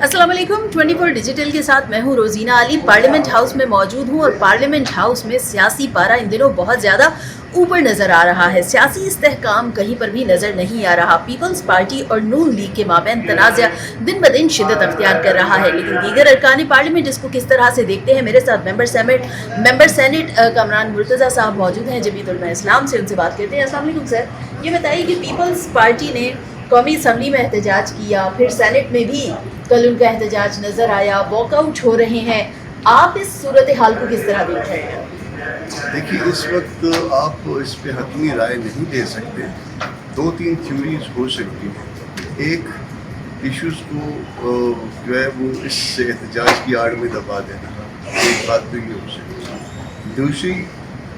अस्सलाम वालेकुम 24 डिजिटल के साथ मैं हूँ रोजीना अली। पार्लियामेंट हाउस में मौजूद हूँ और पार्लियामेंट हाउस में सियासी पारा इन दिनों बहुत ज़्यादा ऊपर नज़र आ रहा है। सियासी इस्तेहकाम कहीं पर भी नज़र नहीं आ रहा। पीपल्स पार्टी और नून लीग के माबैन तनाज़ा दिन ब दिन शिद्दत अख्तियार कर रहा है, लेकिन दीगर अरकान पार्लियामेंट इसको किस तरह से देखते हैं। मेरे साथ मेंबर सेनेट कामरान मुर्तज़ा साहब मौजूद हैं जमीयत उलमा इस्लाम से, उनसे बात करते हैं। अस्सलाम वालेकुम सर, ये बताइए कि पीपल्स पार्टी ने कौमी असम्बली में एहतजाज किया, फिर सेनेट में भी कल उनका एहतजाज नज़र आया, वॉकआउट हो रहे हैं, आप इस सूरत हाल को किस तरह देख रहे हैं? देखिए, इस वक्त आप इस पे हतमी राय नहीं दे सकते। दो तीन थ्योरीज हो सकती हैं। एक इश्यूज़ को जो है वो इस एहतजाज की आड़ में दबा देना, एक बात तो ये हो सकती है। दूसरी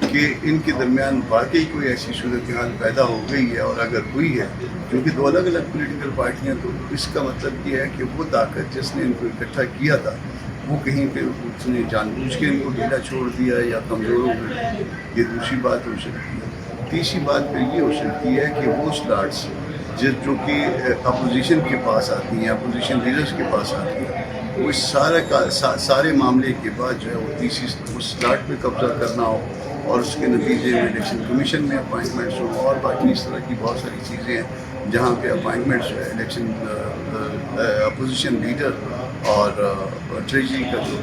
कि इनके दरमियान वाकई कोई ऐसी सूरत हाल पैदा हो गई है, और अगर हुई है, क्योंकि दो अलग अलग पॉलिटिकल पार्टियां, तो इसका मतलब ये है कि वो ताकत जिसने इनको इकट्ठा किया था वो कहीं पे उसने जानबूझ के इनको ढीला छोड़ दिया या कमज़ोर हो गई। ये दूसरी बात हो सकती है। तीसरी बात फिर ये हो सकती है कि वो स्लाट्स जो कि अपोजिशन के पास आती हैं, अपोजिशन लीडर्स के पास आती हैं, वो इस सारे मामले के बाद जो है वो तीसरी उस स्लाट पे कब्जा करना हो और उसके नतीजे में इलेक्शन कमीशन में अपॉइंटमेंट्स हो और बाकी इस तरह की बहुत सारी चीज़ें हैं जहाँ पे अपॉइंटमेंट्स जो है इलेक्शन अपोजिशन लीडर और ट्रेजरी का जो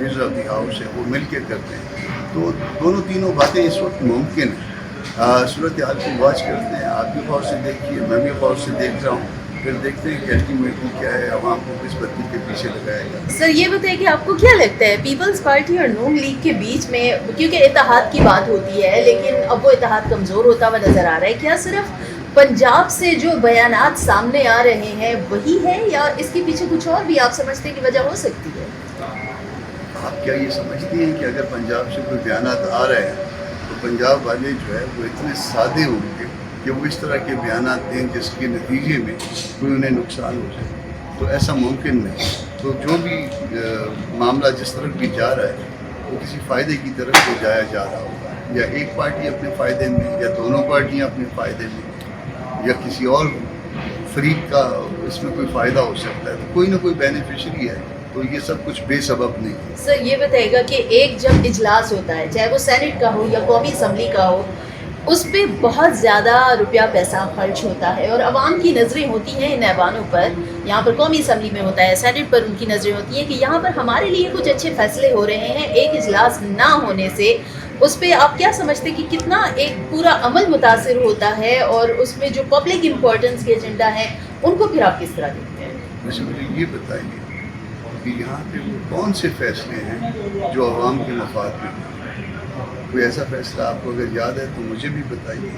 लीडर ऑफ द हाउस है वो मिल के करते हैं। तो दोनों तीनों बातें इस वक्त मुमकिन है। सूरत हाल को वॉच करते हैं, आप भी गौर से देखिए, मैं भी गौर से देख रहा हूँ, फिर देखते हैं कि अल्टीमेटली क्या है, आवाम को किस बत्ती के पीछे लगाएगा। सर ये बताइए कि आपको क्या लगता है पीपल्स पार्टी और नून लीग के बीच में, क्योंकि इत्तेहाद की बात होती है लेकिन अब वो इत्तेहाद कमज़ोर होता हुआ नज़र आ रहा है, क्या सिर्फ पंजाब से जो बयानात सामने आ रहे हैं वही है या इसके पीछे कुछ और भी आप समझते हैं कि वजह हो सकती है? आप क्या ये समझती हैं कि अगर पंजाब से कोई बयानात आ रहे हैं तो पंजाब वाले जो है वो इतने सादे होंगे कि वो इस तरह के बयानात दें जिसके नतीजे में कोई उन्हें नुकसान हो जाए? तो ऐसा मुमकिन नहीं। तो जो भी मामला जिस तरफ भी जा रहा है वो किसी फ़ायदे की तरफ ले जाया जा रहा होगा, या एक पार्टी अपने फ़ायदे में, या दोनों पार्टियां अपने फ़ायदे में, या किसी और फरीक का इसमें कोई फ़ायदा हो सकता है। तो कोई ना कोई बेनिफिशरी है, तो ये सब कुछ बेसबब नहीं है। सर ये बताइएगा कि एक जब इजलास होता है, चाहे वो सेनेट का हो या कौमी असम्बली का हो, उस पर बहुत ज़्यादा रुपया पैसा खर्च होता है और आवाम की नज़रें होती हैं इन ऐवानों पर। यहाँ पर कौमी असम्बली में होता है, सेनेट पर उनकी नज़रें होती हैं कि यहाँ पर हमारे लिए कुछ अच्छे फैसले हो रहे हैं। एक इजलास ना होने से उस पर आप क्या समझते हैं कि कितना एक पूरा अमल मुतासिर होता है, और उसमें जो पब्लिक इम्पोर्टेंस के एजेंडा हैं उनको फिर आप किस तरह देखते हैं? वैसे मुझे ये बताइए कि यहाँ पे कौन से फैसले हैं जो आवाम के मफाद में हैं? कोई ऐसा फैसला आपको अगर याद है तो मुझे भी बताइए,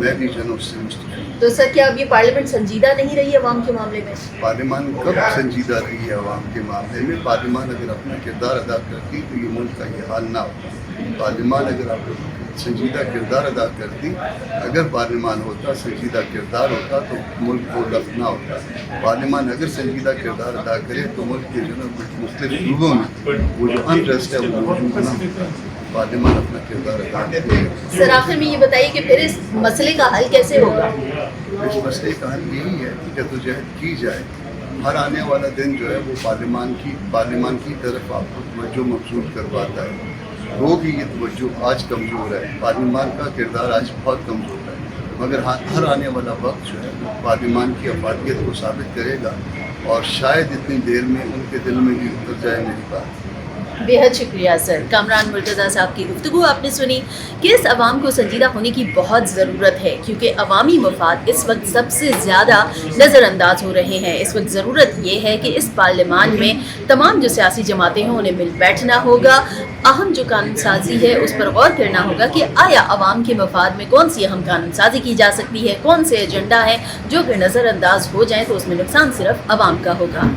मैं भी जो है उससे मुस्तफ़ीद। तो सर क्या अब ये पार्लियामेंट संजीदा नहीं रही अवाम के मामले में? पार्लियामान कब संजीदा रही है अवाम के मामले में? पार्लियामान अगर अपना किरदार अदा करती तो ये मुल्क का ये हाल ना होता। पार्लियामान अगर आप संजीदा किरदार अदा करती, अगर पार्लियामान होता, संजीदा किरदार होता, तो मुल्क को लफ्ट ना होता। पार्लियामान अगर संजीदा किरदार अदा करे तो मुल्क के जो है मुख्तलिफ सूबों में वो जो अनरेस्ट है वो मौजूद ना होता। पार्लियामान अपना किरदार अदा करे। सर आखिर में ये बताइए कि फिर इस मसले का हल कैसे होगा? इस मसले का हल यही है कि जद्दोजहद की जाए। हर आने वाला दिन जो है वो पार्लियामान की तरफ आपको तवज्जो मबसूल करवाता है। लोग ही ये तवज्जो आज कमज़ोर है, पार्लियामान का किरदार आज बहुत कमज़ोर है, मगर हर आने वाला वक्त जो है वो पार्लियामान की अफादियत को साबित करेगा, और शायद इतनी देर में उनके दिल में भी उतर जाए मेरी बात। बेहद शुक्रिया सर। कामरान मुर्तज़ा साहब की गुफ्तगू आपने सुनी कि इस अवाम को संजीदा होने की बहुत ज़रूरत है, क्योंकि अवामी मफाद इस वक्त सबसे ज़्यादा नज़रअंदाज हो रहे हैं। इस वक्त ज़रूरत ये है कि इस पार्लियामान में तमाम जो सियासी जमातें हैं उन्हें मिल बैठना होगा। अहम जो कानून साजी है उस पर गौर करना होगा कि आया अवाम के मफाद में कौन सी अहम कानून साजी की जा सकती है, कौन से एजेंडा हैं जो फिर नज़रअंदाज हो जाएँ तो उसमें नुकसान सिर्फ अवाम का होगा।